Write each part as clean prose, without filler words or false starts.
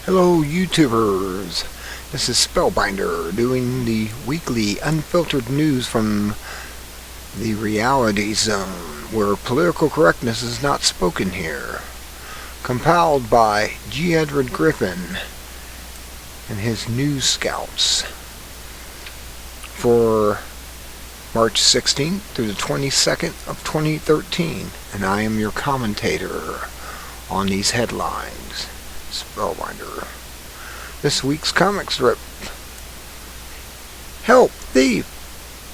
Hello YouTubers, this is Spellbinder doing the weekly unfiltered news from the reality zone where political correctness is not spoken here. Compiled by G. Edward Griffin and his News Scouts for March 16th through the 22nd of 2013, and I am your commentator on these headlines. Spellbinder. This week's comic strip. Help! Thief!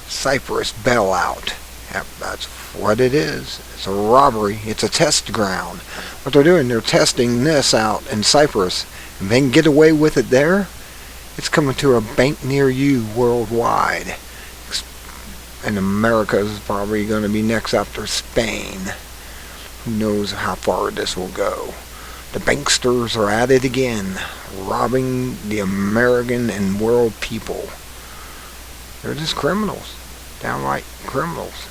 Cyprus bailout. Yep, that's what it is. It's a robbery. It's a test ground. What they're doing, they're testing this out in Cyprus. And they can get away with it there. It's coming to a bank near you worldwide. And America is probably going to be next after Spain. Who knows how far this will go. The banksters are at it again, robbing the American and world people. They're just criminals, downright criminals.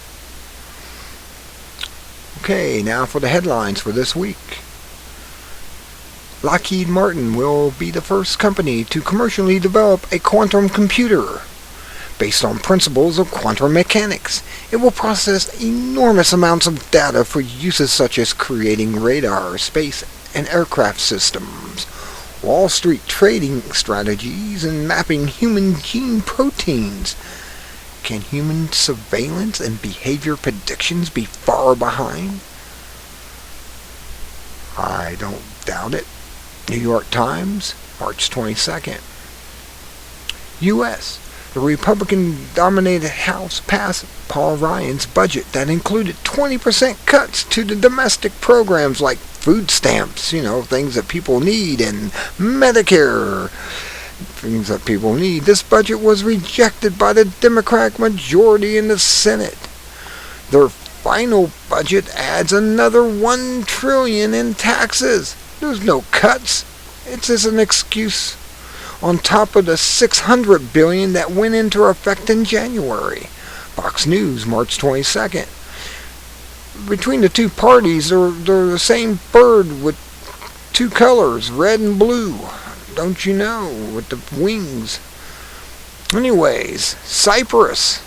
Okay, now for the headlines for this week. Lockheed Martin will be the first company to commercially develop a quantum computer. Based on principles of quantum mechanics, it will process enormous amounts of data for uses such as creating radar, space, and aircraft systems, Wall Street trading strategies, and mapping human gene proteins. Can human surveillance and behavior predictions be far behind? I don't doubt it. New York Times, March 22nd. U.S. The Republican-dominated House passed Paul Ryan's budget that included 20% cuts to the domestic programs like food stamps, things that people need, and Medicare, things that people need. This budget was rejected by the Democratic majority in the Senate. Their final budget adds another $1 trillion in taxes. There's no cuts. It's just an excuse on top of the $600 billion that went into effect in January. Fox News, March 22nd. Between the two parties, they're the same bird with two colors, red and blue. Don't you know, with the wings. Anyways, Cyprus,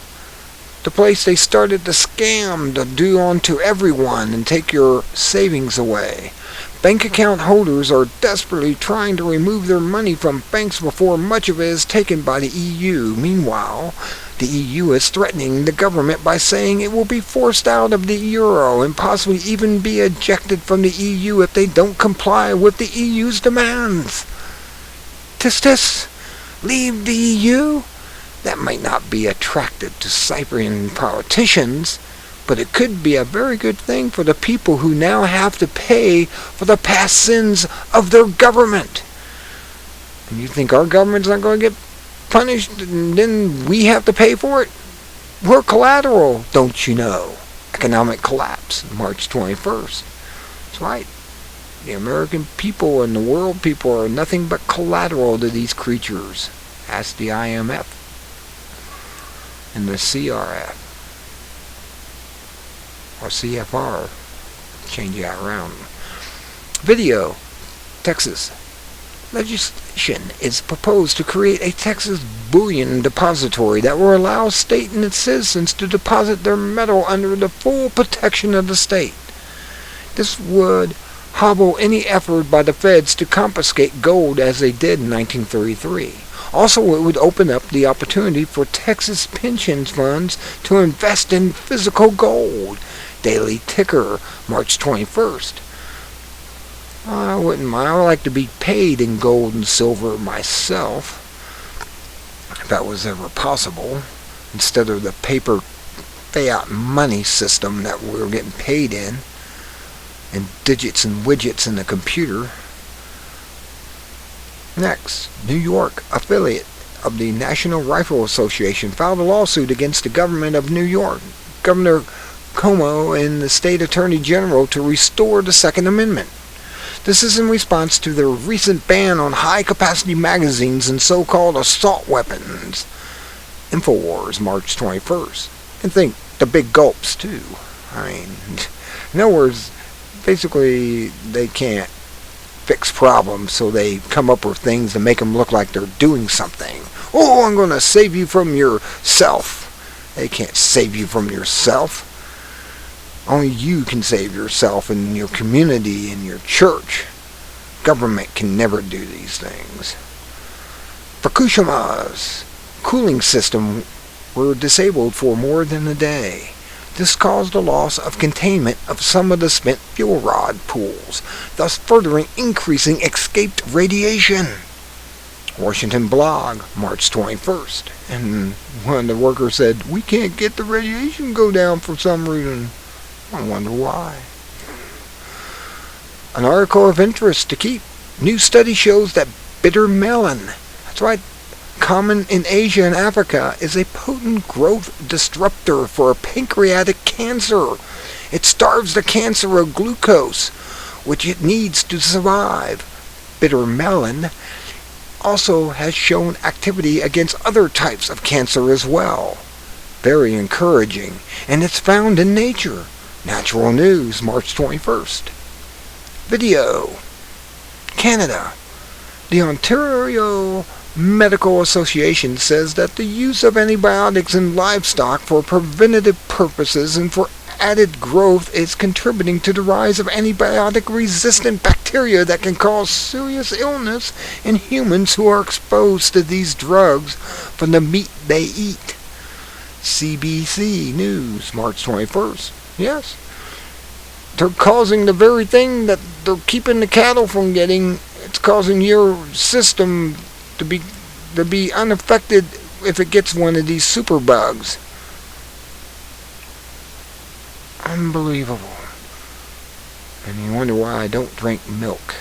the place they started the scam to do onto everyone and take your savings away. Bank account holders are desperately trying to remove their money from banks before much of it is taken by the EU. Meanwhile, the EU is threatening the government by saying it will be forced out of the euro and possibly even be ejected from the EU if they don't comply with the EU's demands. Tis, leave the EU? That might not be attractive to Cyprian politicians, but it could be a very good thing for the people who now have to pay for the past sins of their government. And you think our government's not going to get punished and then we have to pay for it? We're collateral, don't you know? Economic collapse, March 21st. That's right. The American people and the world people are nothing but collateral to these creatures. Ask the IMF and the CRF. Or CFR. Change that around. Video. Texas. Legislation is proposed to create a Texas bullion depository that will allow state and its citizens to deposit their metal under the full protection of the state. This would hobble any effort by the feds to confiscate gold as they did in 1933. Also, it would open up the opportunity for Texas pension funds to invest in physical gold. Daily Ticker, March 21st. I wouldn't mind. I would like to be paid in gold and silver myself, if that was ever possible, instead of the paper fiat money system that we're getting paid in, and digits and widgets in the computer. Next, New York affiliate of the National Rifle Association filed a lawsuit against the government of New York, Governor Cuomo, and the state attorney general to restore the Second Amendment. This is in response to their recent ban on high-capacity magazines and so-called assault weapons. InfoWars, March 21st. And think, the big gulps, too. I mean, in other words, basically, they can't fix problems, so they come up with things to make them look like they're doing something. Oh, I'm going to save you from yourself. They can't save you from yourself. Only you can save yourself and your community and your church. Government can never do these things. Fukushima's cooling system were disabled for more than a day. This caused a loss of containment of some of the spent fuel rod pools, thus furthering increasing escaped radiation. Washington blog, March 21st. And one of the workers said, "We can't get the radiation go down for some reason." I wonder why. An article of interest to keep. New study shows that bitter melon, that's right, common in Asia and Africa, is a potent growth disruptor for pancreatic cancer. It starves the cancer of glucose, which it needs to survive. Bitter melon also has shown activity against other types of cancer as well. Very encouraging, and it's found in nature. Natural News, March 21st. Video. Canada. The Ontario Medical Association says that the use of antibiotics in livestock for preventative purposes and for added growth is contributing to the rise of antibiotic-resistant bacteria that can cause serious illness in humans who are exposed to these drugs from the meat they eat. CBC News, March 21st. Yes. They're causing the very thing that they're keeping the cattle from getting. It's causing your system to be unaffected if it gets one of these superbugs. Unbelievable. And you wonder why I don't drink milk.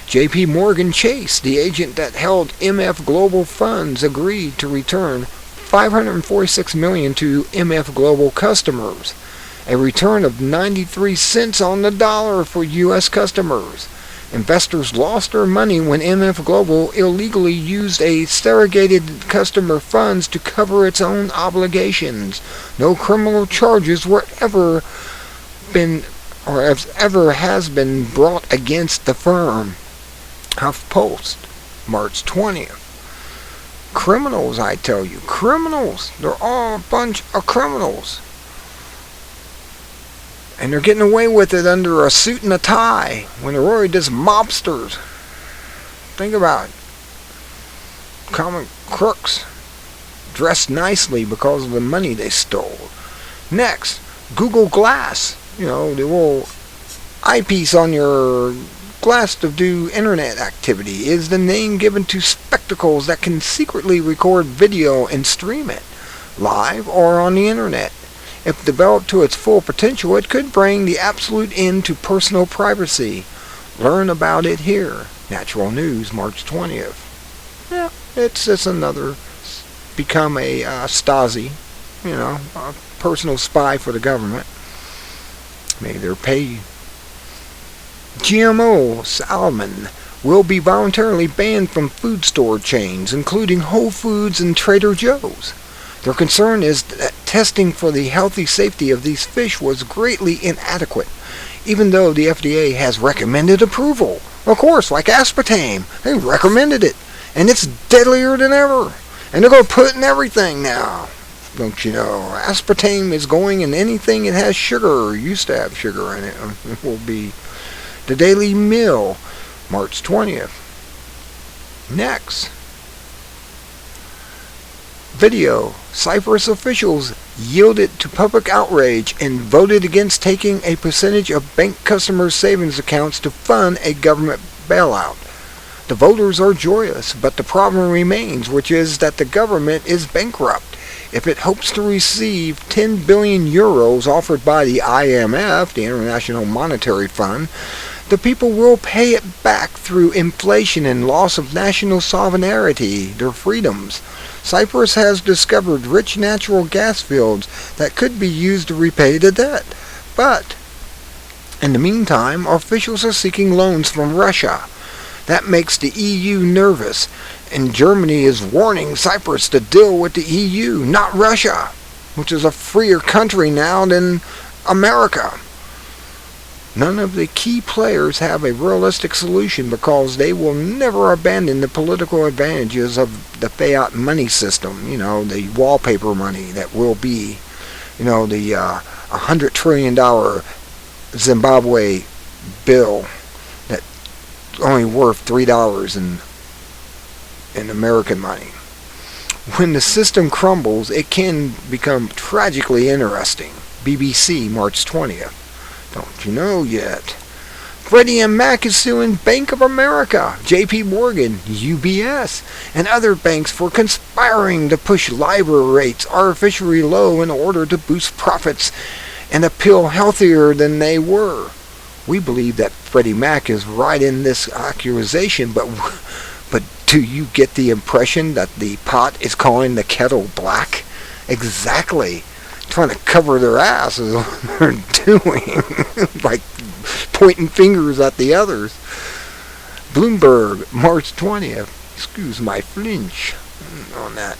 J.P. Morgan Chase, the agent that held MF Global Funds, agreed to return $546 million to MF Global customers, a return of 93 cents on the dollar for U.S. customers. Investors lost their money when MF Global illegally used a surrogated customer funds to cover its own obligations. No criminal charges were ever has been brought against the firm. HuffPost, March 20th. Criminals, I tell you. Criminals. They're all a bunch of criminals. And they're getting away with it under a suit and a tie when they're really just mobsters. Think about it. Common crooks dressed nicely because of the money they stole. Next, Google Glass. You know, the little eyepiece on your glass to do internet activity is the name given to spectacles that can secretly record video and stream it live or on the internet. If developed to its full potential, it could bring the absolute end to personal privacy. Learn about it here. Natural News, March 20th. Yeah, it's just another, become a Stasi, a personal spy for the government. Maybe they're paid. GMO salmon will be voluntarily banned from food store chains, including Whole Foods and Trader Joe's. Their concern is that testing for the healthy safety of these fish was greatly inadequate, even though the FDA has recommended approval. Of course, like aspartame, they recommended it, and it's deadlier than ever. And they're going to put it in everything now. Don't you know? Aspartame is going in anything it has sugar, or used to have sugar in it. It will be the Daily Meal, March 20th. Next. Video. Cyprus officials yielded to public outrage and voted against taking a percentage of bank customers' savings accounts to fund a government bailout. The voters are joyous, but the problem remains, which is that the government is bankrupt. If it hopes to receive 10 billion euros offered by the IMF, the International Monetary Fund, the people will pay it back through inflation and loss of national sovereignty, their freedoms. Cyprus has discovered rich natural gas fields that could be used to repay the debt. But, in the meantime, officials are seeking loans from Russia. That makes the EU nervous, and Germany is warning Cyprus to deal with the EU, not Russia, which is a freer country now than America. None of the key players have a realistic solution because they will never abandon the political advantages of the fiat money system, the wallpaper money that will be, the $100 trillion Zimbabwe bill that's only worth $3 in American money. When the system crumbles, it can become tragically interesting. BBC, March 20th. Don't you know yet? Freddie and Mac is suing Bank of America, JP Morgan, UBS, and other banks for conspiring to push LIBOR rates artificially low in order to boost profits and appear healthier than they were. We believe that Freddie Mac is right in this accusation, but do you get the impression that the pot is calling the kettle black? Exactly. Trying to cover their ass is what they're doing. Like pointing fingers at the others. Bloomberg, March 20th. Excuse my flinch on that.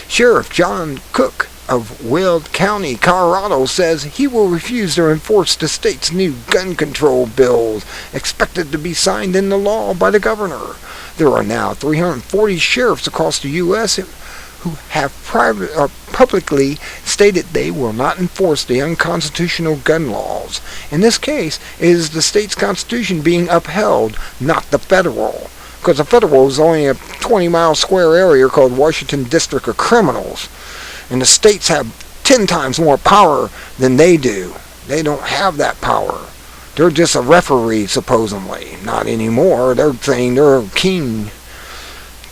Sheriff John Cook of Weld County, Colorado, says he will refuse to enforce the state's new gun control bills expected to be signed into law by the governor. There are now 340 sheriffs across the U.S. who have publicly stated they will not enforce the unconstitutional gun laws. In this case, it is the state's constitution being upheld, not the federal. Because the federal is only a 20-mile square area called Washington District of Criminals. And the states have 10 times more power than they do. They don't have that power. They're just a referee, supposedly. Not anymore. They're saying they're a king.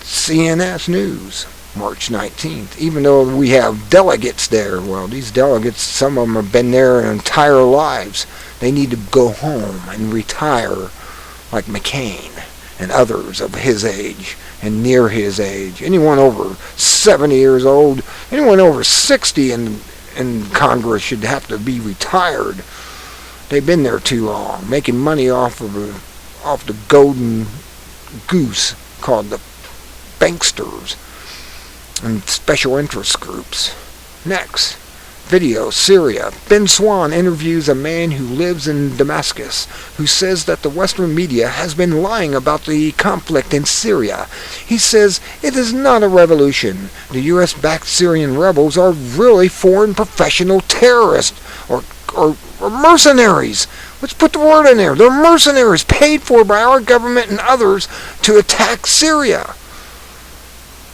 CNS News, March 19th. Even though we have delegates there, well, these delegates, some of them have been there their entire lives. They need to go home and retire like McCain and others of his age and near his age. Anyone over 70 years old, anyone over 60 in Congress should have to be retired. They've been there too long, making money off the golden goose called the banksters and special interest groups. Next, video, Syria. Ben Swan interviews a man who lives in Damascus who says that the Western media has been lying about the conflict in Syria. He says it is not a revolution. The U.S.-backed Syrian rebels are really foreign professional terrorists or mercenaries. Let's put the word in there. They're mercenaries paid for by our government and others to attack Syria,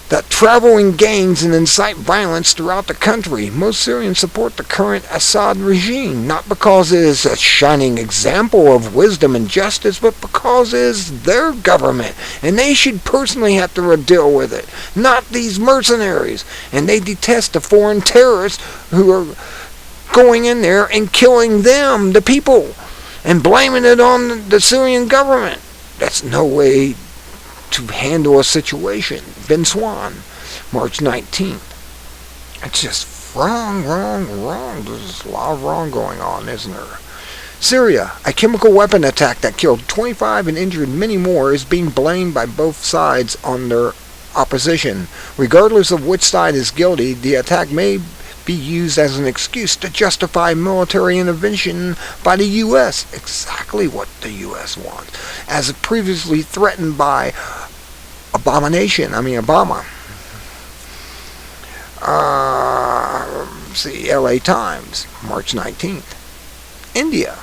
that travel in gangs and incite violence throughout the country. Most Syrians support the current Assad regime, not because it is a shining example of wisdom and justice, but because it is their government, and they should personally have to deal with it, not these mercenaries. And they detest the foreign terrorists who are going in there and killing them, the people, and blaming it on the Syrian government. That's no way to handle a situation. Ben Swan, March 19th. It's just wrong. There's a lot of wrong going on, isn't there? Syria, a chemical weapon attack that killed 25 and injured many more, is being blamed by both sides on their opposition. Regardless of which side is guilty, the attack may be used as an excuse to justify military intervention by the U.S. Exactly what the U.S. wants. As previously threatened by Obama. LA Times, March 19th. India.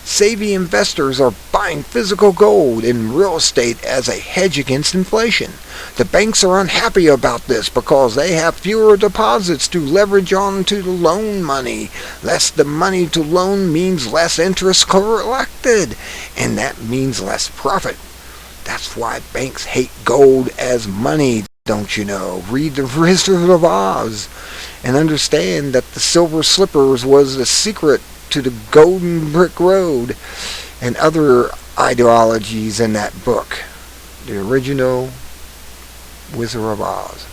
Savvy investors are buying physical gold and real estate as a hedge against inflation. The banks are unhappy about this because they have fewer deposits to leverage onto the loan money. Less the money to loan means less interest collected, and that means less profit. That's why banks hate gold as money, don't you know? Read The Wizard of Oz and understand that the silver slippers was the secret to the golden brick road and other ideologies in that book. The original Wizard of Oz.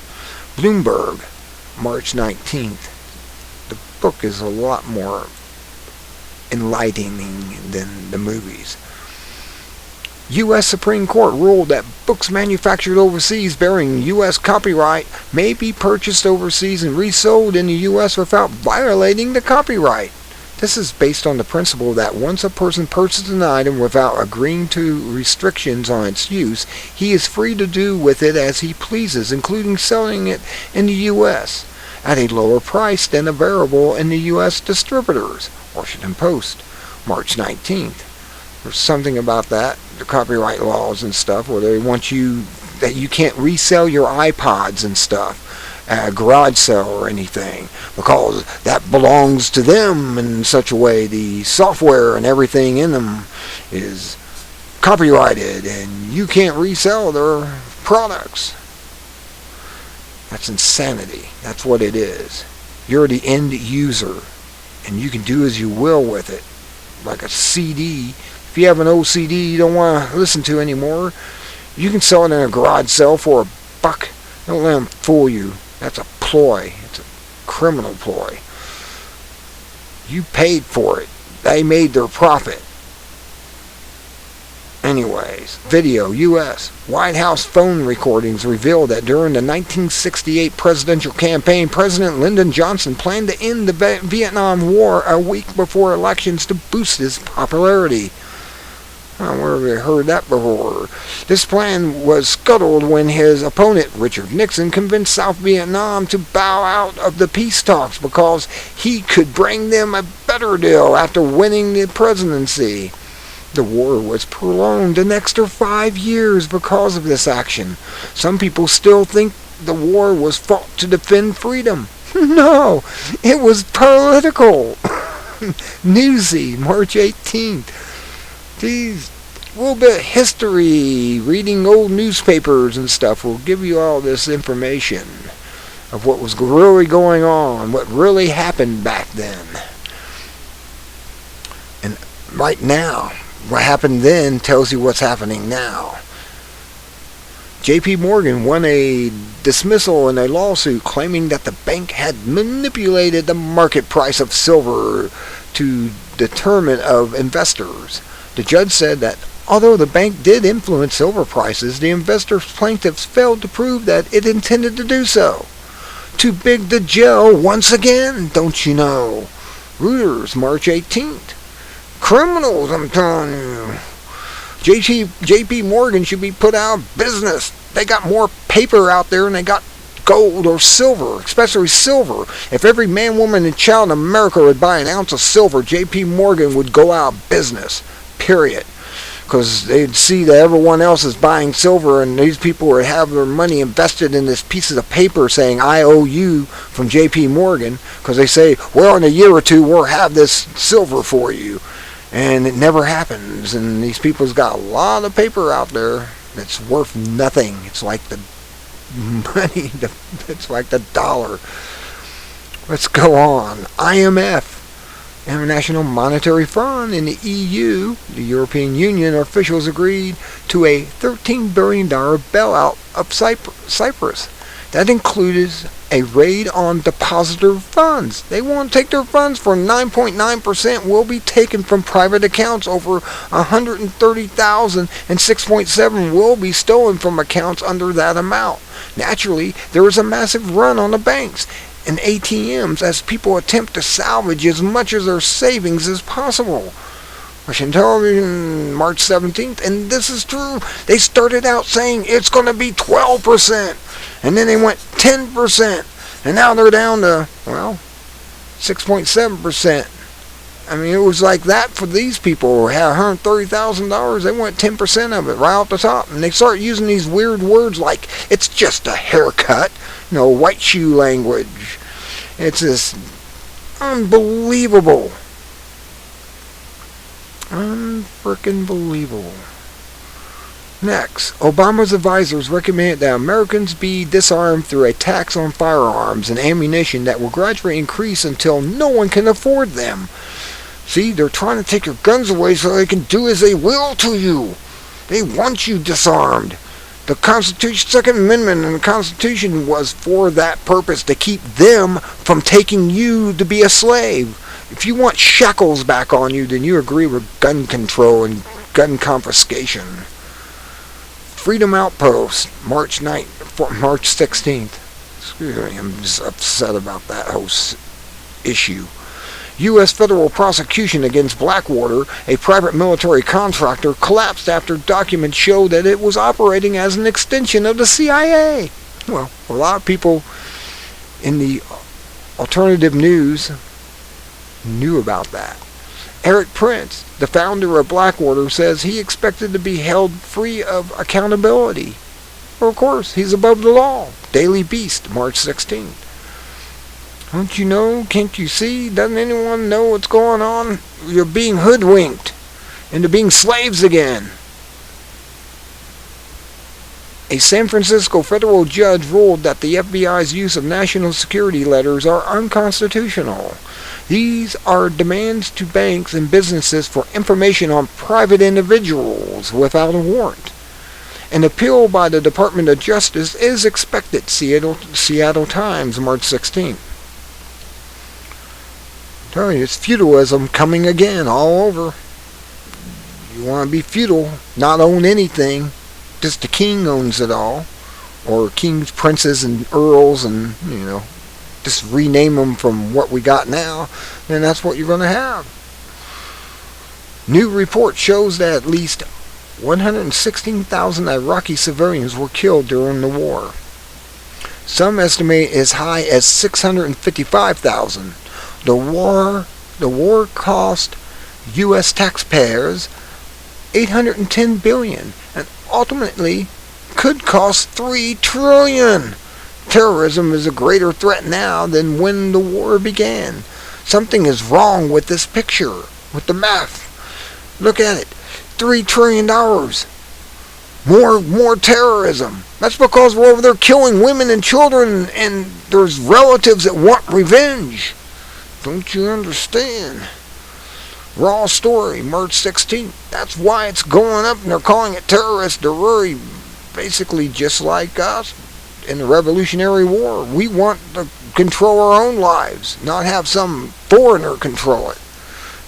Bloomberg, March 19th. The book is a lot more enlightening than the movies. U.S. Supreme Court ruled that books manufactured overseas bearing U.S. copyright may be purchased overseas and resold in the U.S. without violating the copyright. This is based on the principle that once a person purchases an item without agreeing to restrictions on its use, he is free to do with it as he pleases, including selling it in the U.S. at a lower price than available in the U.S. distributors. Washington Post, March 19th. There's something about that, the copyright laws and stuff, where they want you, that you can't resell your iPods and stuff at a garage sale or anything, because that belongs to them in such a way. The software and everything in them is copyrighted, and you can't resell their products. That's insanity. That's what it is. You're the end user, and you can do as you will with it. Like a CD. If you have an old CD you don't want to listen to anymore, you can sell it in a garage sale for $1. Don't let them fool you. That's a ploy. It's a criminal ploy. You paid for it. They made their profit. Anyways, video, U.S. White House phone recordings reveal that during the 1968 presidential campaign, President Lyndon Johnson planned to end the Vietnam War a week before elections to boost his popularity. Where have we heard that before? This plan was scuttled when his opponent, Richard Nixon, convinced South Vietnam to bow out of the peace talks because he could bring them a better deal after winning the presidency. The war was prolonged an extra 5 years because of this action. Some people still think the war was fought to defend freedom. No, it was political. Newsy, March 18th. Geez, a little bit of history, reading old newspapers and stuff will give you all this information of what was really going on, what really happened back then. And right now, what happened then tells you what's happening now. J.P. Morgan won a dismissal in a lawsuit claiming that the bank had manipulated the market price of silver to determine of investors. The judge said that although the bank did influence silver prices, the investors' plaintiffs failed to prove that it intended to do so. Too big to jail once again, don't you know? Reuters, March 18th. Criminals, I'm telling you. J.P. Morgan should be put out of business. They got more paper out there than they got gold or silver, especially silver. If every man, woman, and child in America would buy an ounce of silver, J.P. Morgan would go out of business. Period. Because they'd see that everyone else is buying silver, and these people would have their money invested in this pieces of paper saying IOU from J.P. Morgan, because they say, well, in a year or two we'll have this silver for you. And it never happens. And these people's got a lot of paper out there that's worth nothing. It's like the money, it's like the dollar. Let's go on. IMF, International Monetary Fund, and the EU, the European Union officials agreed to a $13 billion bailout of Cyprus. That included a raid on depositor funds. They want to take their funds for 9.9% will be taken from private accounts. Over 130,000 and 6.7 will be stolen from accounts under that amount. Naturally, there was a massive run on the banks and ATMs as people attempt to salvage as much of their savings as possible. Russian television, March 17th, and this is true. They started out saying it's going to be 12%, and then they went 10%, and now they're down to, well, 6.7%. I mean, it was like that for these people who had $130,000. They went 10% of it right off the top, and they start using these weird words like it's just a haircut, white shoe language. It's this unbelievable. Unfrickin' believable. Next, Obama's advisors recommended that Americans be disarmed through a tax on firearms and ammunition that will gradually increase until no one can afford them. See, they're trying to take your guns away so they can do as they will to you. They want you disarmed. The Constitution, Second Amendment in the Constitution was for that purpose, to keep them from taking you to be a slave. If you want shackles back on you, then you agree with gun control and gun confiscation. Freedom Outpost, March 16th. Excuse me, I'm just upset about that whole issue. U.S. federal prosecution against Blackwater, a private military contractor, collapsed after documents showed that it was operating as an extension of the CIA. Well, a lot of people in the alternative news knew about that. Eric Prince, the founder of Blackwater, says he expected to be held free of accountability. Well, of course, he's above the law. Daily Beast, March 16th. Don't you know? Can't you see? Doesn't anyone know what's going on? You're being hoodwinked into being slaves again. A San Francisco federal judge ruled that the FBI's use of national security letters are unconstitutional. These are demands to banks and businesses for information on private individuals without a warrant. An appeal by the Department of Justice is expected. Seattle Times, March 16th. I'm telling you, it's feudalism coming again all over. You want to be feudal, not own anything. Just the king owns it all. Or kings, princes, and earls, and, just rename them from what we got now, then that's what you're going to have. New report shows that at least 116,000 Iraqi civilians were killed during the war. Some estimate as high as 655,000. The war cost U.S. taxpayers $810 billion and ultimately could cost $3 trillion. Terrorism is a greater threat now than when the war began. Something is wrong with this picture, with the math. Look at it. $3 trillion. More terrorism. That's because we're over there killing women and children, and there's relatives that want revenge. Don't you understand? Raw story, March 16th. That's why it's going up, and they're calling it terrorist. They're really basically just like us in the Revolutionary War. We want to control our own lives, not have some foreigner control it.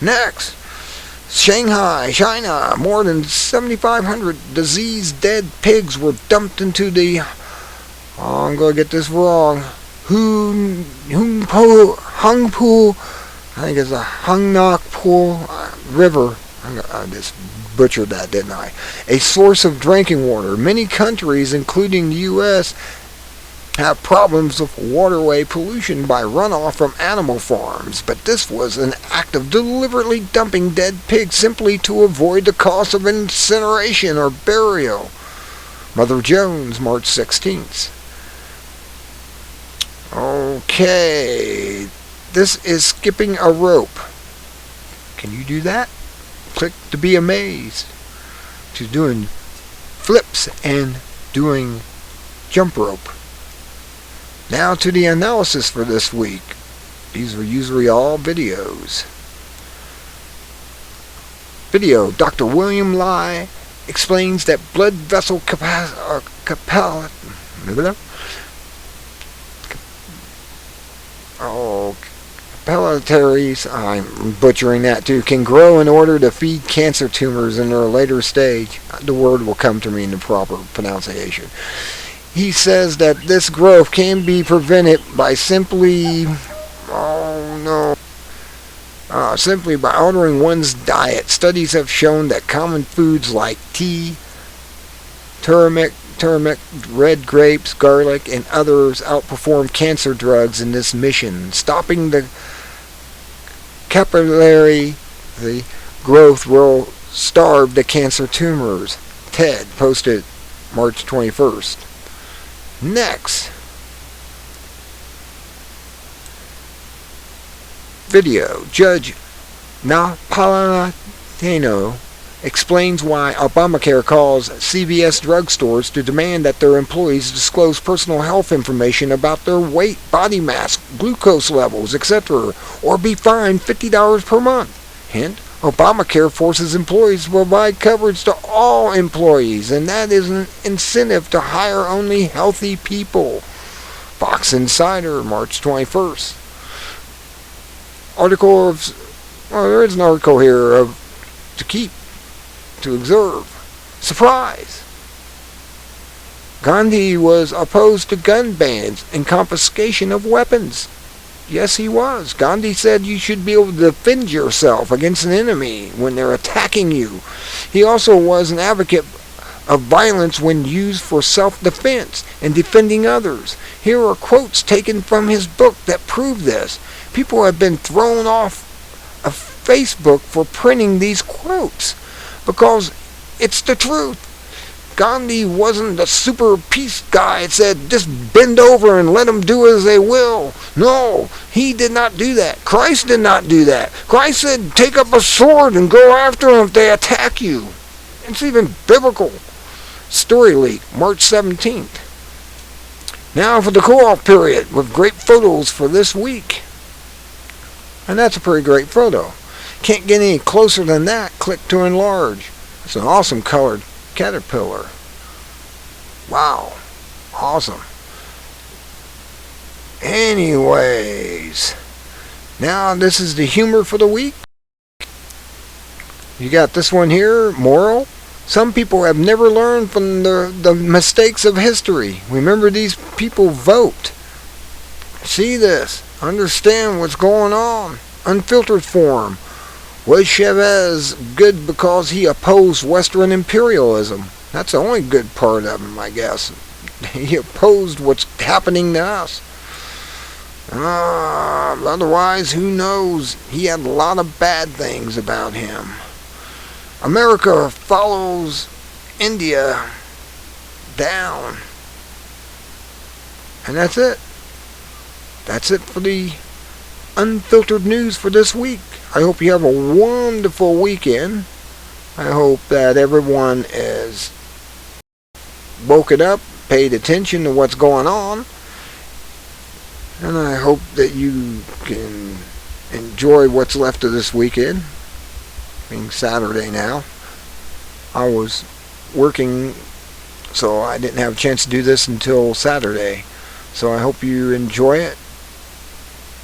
Next, Shanghai, China. More than 7,500 diseased dead pigs were dumped into the, I'm going to get this wrong, Hungpo, I think it's a Hungnakpo River. I just butchered that, didn't I? A source of drinking water. Many countries, including the U.S., have problems with waterway pollution by runoff from animal farms, but this was an act of deliberately dumping dead pigs simply to avoid the cost of incineration or burial. Mother Jones, March 16th. Okay, this is skipping a rope. Can you do that? Click to be amazed. She's doing flips and doing jump rope. Now to the analysis for this week. These are usually all videos. Video, Dr. William Lai explains that blood vessel capillaries, I'm butchering that too, can grow in order to feed cancer tumors in their later stage. The word will come to me in the proper pronunciation. He says that this growth can be prevented by simply by altering one's diet. Studies have shown that common foods like tea, turmeric, red grapes, garlic, and others outperform cancer drugs in this mission. Stopping the capillary growth will starve the cancer tumors. TED posted March 21st. Next video, Judge Napolitano explains why Obamacare calls CVS drugstores to demand that their employees disclose personal health information about their weight, body mass, glucose levels, etc., or be fined $50 per month. Hint, Obamacare forces employees to provide coverage to all employees, and that is an incentive to hire only healthy people. Fox Insider, March 21st. There is an article here of to observe. Surprise! Gandhi was opposed to gun bans and confiscation of weapons. Yes, he was. Gandhi said you should be able to defend yourself against an enemy when they're attacking you. He also was an advocate of violence when used for self-defense and defending others. Here are quotes taken from his book that prove this. People have been thrown off of Facebook for printing these quotes because it's the truth. Gandhi wasn't a super peace guy that said, just bend over and let them do as they will. No, he did not do that. Christ did not do that. Christ said, take up a sword and go after them if they attack you. It's even biblical. Story leak, March 17th. Now for the cool-off period with great photos for this week. And that's a pretty great photo. Can't get any closer than that. Click to enlarge. It's an awesome colored caterpillar. Wow. Awesome. Anyways. Now this is the humor for the week. You got this one here. Moral. Some people have never learned from the mistakes of history. Remember, these people vote. See this. Understand what's going on. Unfiltered form. Was Chavez good because he opposed Western imperialism? That's the only good part of him, I guess. He opposed what's happening to us. Otherwise, who knows? He had a lot of bad things about him. America follows India down. And that's it. That's it for the unfiltered news for this week. I hope you have a wonderful weekend. I hope that everyone is woken up, paid attention to what's going on. And I hope that you can enjoy what's left of this weekend. Being Saturday now. I was working, so I didn't have a chance to do this until Saturday. So I hope you enjoy it.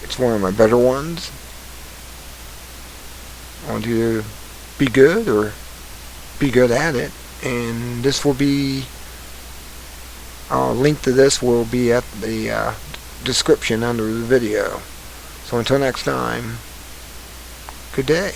It's one of my better ones. I want you to be good or be good at it. And this will be, link to this will be at the description under the video. So until next time, good day.